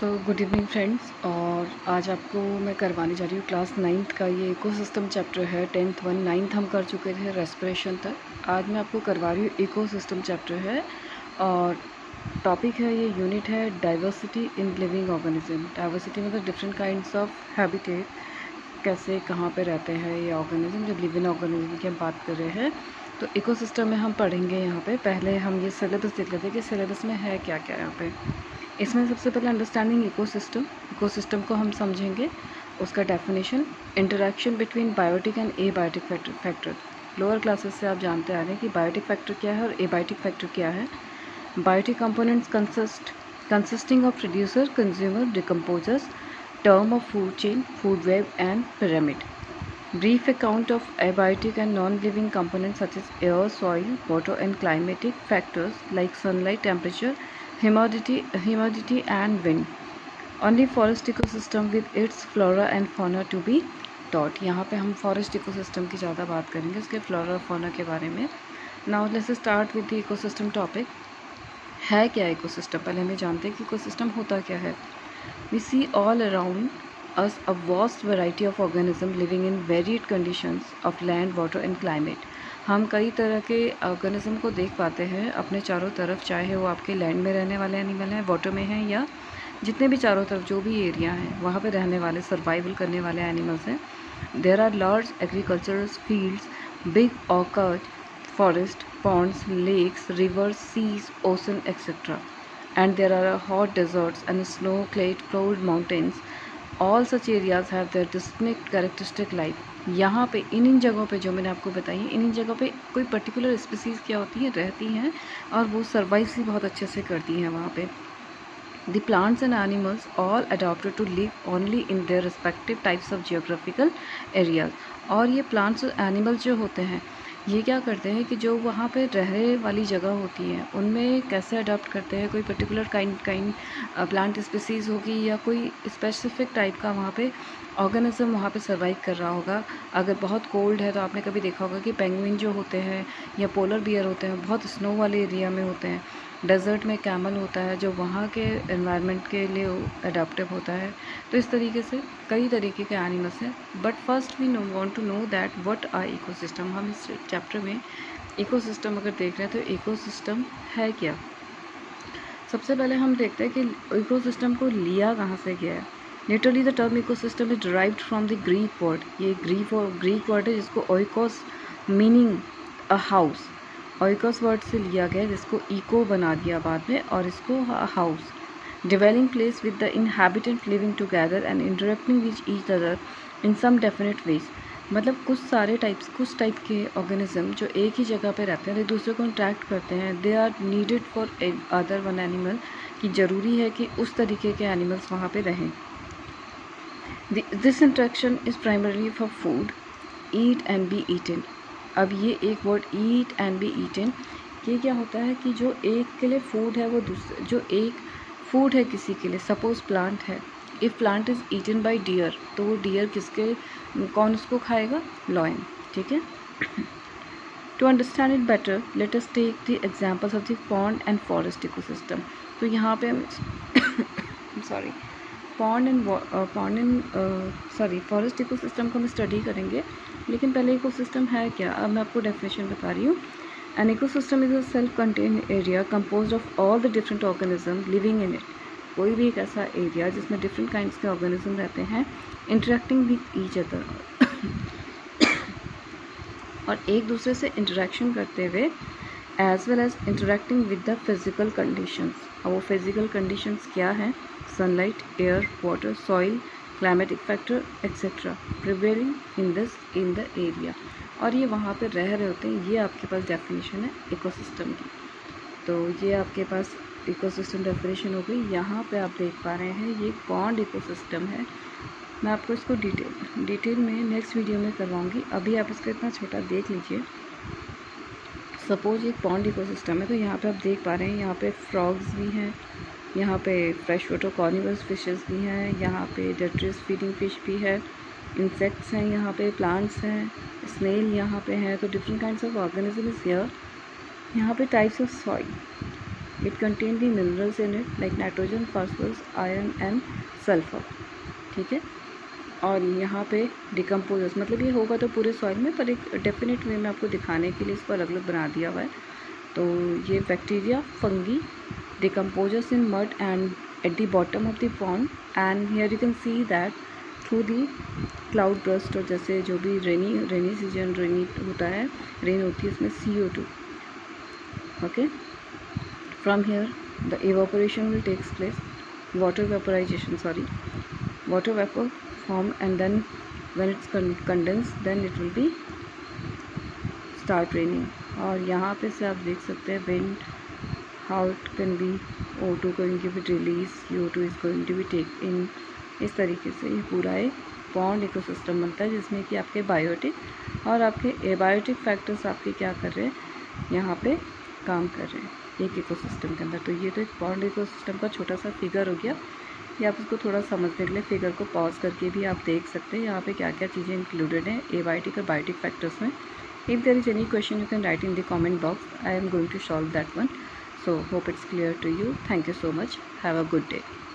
Good evening friends. और आज आपको मैं करवाने जा रही हूँ क्लास 9th का ये इकोसिस्टम चैप्टर है। 10th 1 9th हम कर चुके थे रेस्पिरेशन तक। आज मैं आपको करवा रही हूँ इकोसिस्टम चैप्टर है और टॉपिक है, ये यूनिट है diversity in living organism. Diversity मतलब डिफरेंट काइंड्स ऑफ हैबिटेट, कैसे कहाँ पे रहते हैं ये ऑर्गेनिज्म, जो लिविंग ऑर्गेनिज्म की हम बात कर रहे हैं। तो इकोसिस्टम में हम पढ़ेंगे यहाँ पे। पहले हम ये सिलेबस देख लेते हैं कि सिलेबस में है क्या क्या यहाँ पे। इसमें सबसे पहले अंडरस्टैंडिंग इकोसिस्टम को हम समझेंगे, उसका definition, interaction between biotic and abiotic factor. Lower classes से आप जानते आ रहे हैं कि बायोटिक फैक्टर क्या है और एबायोटिक फैक्टर क्या है। Biotic components consisting of producer, consumer, decomposers, term of food chain, food web and pyramid. Brief account of abiotic and non-living components such as air, soil, water and climatic factors like sunlight, temperature, humidity and wind. Only forest ecosystem with its flora and fauna to be taught. यहाँ पे हम forest ecosystem की ज़्यादा बात करेंगे, उसके flora और फाuna के बारे में। Now let's start with the ecosystem topic. है क्या इकोसिस्टम? पहले हमें जानते हैं कि इकोसिस्टम होता क्या है। We see all around us a vast variety of organisms living in varied conditions of land, water and climate. हम कई तरह के ऑर्गेनिज्म को देख पाते हैं अपने चारों तरफ, चाहे वो आपके लैंड में रहने वाले एनिमल हैं, वाटर में हैं, या जितने भी चारों तरफ जो भी एरिया हैं वहाँ पे रहने वाले, सर्वाइवल करने वाले एनिमल्स हैं। There are large agricultural fields, big orchard, forest, ponds, lakes, rivers, seas, ocean, etc. And there are hot deserts and snow-clad cold mountains. All such areas have their distinct characteristic life. यहाँ पे इन जगहों पे जो मैंने आपको बताई है, इन जगहों पे कोई पर्टिकुलर स्पीसीज़ क्या होती है, रहती हैं और वो सर्वाइव भी बहुत अच्छे से करती हैं वहाँ पे। The plants and animals all adapted to live only in their respective types of geographical areas. और ये plants और animals जो होते हैं, ये क्या करते हैं कि जो वहाँ पे रहने वाली जगह होती है उनमें कैसे अडॉप्ट करते हैं। कोई पर्टिकुलर काइंड प्लांट स्पीसीज़ होगी या कोई स्पेसिफिक टाइप का वहाँ पे ऑर्गेनिज्म वहाँ पे सर्वाइव कर रहा होगा। अगर बहुत कोल्ड है तो आपने कभी देखा होगा कि पेंगुइन जो होते हैं या पोलर बियर होते हैं बहुत स्नो वाले एरिया में होते हैं। डेजर्ट में कैमल होता है जो वहाँ के एनवायरनमेंट के लिए अडेप्टिव होता है। तो इस तरीके से कई तरीके के एनिमल्स हैं। But first we want to know that what are ecosystem. हम इस चैप्टर में इकोसिस्टम अगर देख रहे हैं तो इकोसिस्टम है क्या। सबसे पहले हम देखते हैं कि इकोसिस्टम को लिया कहाँ से गया है। Literally the term ecosystem is derived from the Greek word. ये ग्रीक वर्ड है जिसको oikos meaning a house, oikos word से लिया गया, जिसको इको बना दिया बाद में और इसको house. Dwelling place with the inhabitant living together and interacting with each other in some definite ways. मतलब कुछ टाइप के ऑर्गेनिज्म जो एक ही जगह पे रहते हैं, एक दूसरे को इंटरेक्ट करते हैं। They are needed for other one animal, कि ज़रूरी है कि उस तरीके के एनिमल्स वहाँ पे रहें। This interaction is primarily for food, eat and be eaten. अब ये एक word eat and be eaten, ये क्या होता है कि जो एक के लिए फूड है वो दूसरे, जो एक फूड है किसी के लिए, सपोज प्लांट है, if plant is eaten by deer, तो वो डियर किसके, कौन उसको खाएगा, लॉयन। ठीक है। To understand it better let us take the examples of the pond and forest ecosystem. तो यहाँ पे हम सॉरी फॉरेस्ट इकोसिस्टम को हम स्टडी करेंगे, लेकिन पहले इकोसिस्टम है क्या। अब मैं आपको डेफिनेशन बता रही हूँ। An ecosystem is a self contained area composed of all the different organism living in it. कोई भी एक ऐसा एरिया जिसमें डिफरेंट काइंड्स के ऑर्गेनिज्म रहते हैं, इंटरेक्टिंग विद ईच अदर और एक दूसरे से इंटरेक्शन करते हुए, as well as interacting with the physical conditions. और वो फिजिकल कंडीशंस क्या हैं, sunlight, air, water, soil, climatic factor etcetera prevailing in the area. और ये वहाँ पे रह रहे होते हैं। ये आपके पास डेफिनेशन है इकोसिस्टम की। तो ये आपके पास इकोसिस्टम डेफिनेशन हो गई। यहाँ पे आप देख पा रहे हैं ये पॉन्ड इकोसिस्टम है। मैं आपको इसको डिटेल में नेक्स्ट वीडियो में करवाऊँगी। अभी आप इसको इतना छोटा देख लीजिए। सपोज एक पॉन्ड इकोसिस्टम है, तो यहाँ पे आप देख पा रहे हैं यहाँ पे फ्रॉग्स भी हैं, यहाँ पे फ्रेश वाटर कार्निवरस फिशेस भी हैं, यहाँ पे डेट्रियस फीडिंग फिश भी है, इंसेक्ट्स हैं, यहाँ पे प्लांट्स हैं, स्नेल यहाँ पे हैं। तो different kinds of organism is here. यहाँ पे types of soil, it contain the minerals in it like nitrogen, phosphorus, iron and sulphur, ठीक है। और यहाँ पे डिकम्पोजर्स, मतलब ये होगा तो पूरे सॉइल में, पर एक डेफिनेट वे में आपको दिखाने के लिए इसको अलग अलग बना दिया हुआ है। तो ये bacteria, fungi, decomposers in mud and at the bottom of the pond, and here you can see that through the cloud burst, और जैसे जो भी रेनी सीजन रेनी होता है, रेन होती है, इसमें CO2, okay. From here the evaporation will takes place, water vaporization, water vapor form, and then when it's condensed then it will be start raining। और यहाँ पे से आप देख सकते हैं wind, how it can be O2 going to be released, CO2 is going to be take in। इस तरीके से ये पूरा एक पॉन्ड इकोसिस्टम बनता है, जिसमें कि आपके बायोटिक और आपके एबायोटिक फैक्टर्स आपके क्या कर रहे हैं, यहाँ पे काम कर रहे हैं एक इकोसिस्टम के अंदर। तो ये तो एक पॉन्ड इकोसिस्टम का छोटा सा फिगर हो गया। ये आप इसको थोड़ा समझने के लिए फिगर को पॉज करके भी आप देख सकते हैं यहाँ पे क्या क्या चीज़ें इंक्लूडेड हैं एबायोटिक और बायोटिक फैक्टर्स में। If there is any question you can write in the comment box, I am going to solve that one. So hope it's clear to you. Thank you so much. Have a good day.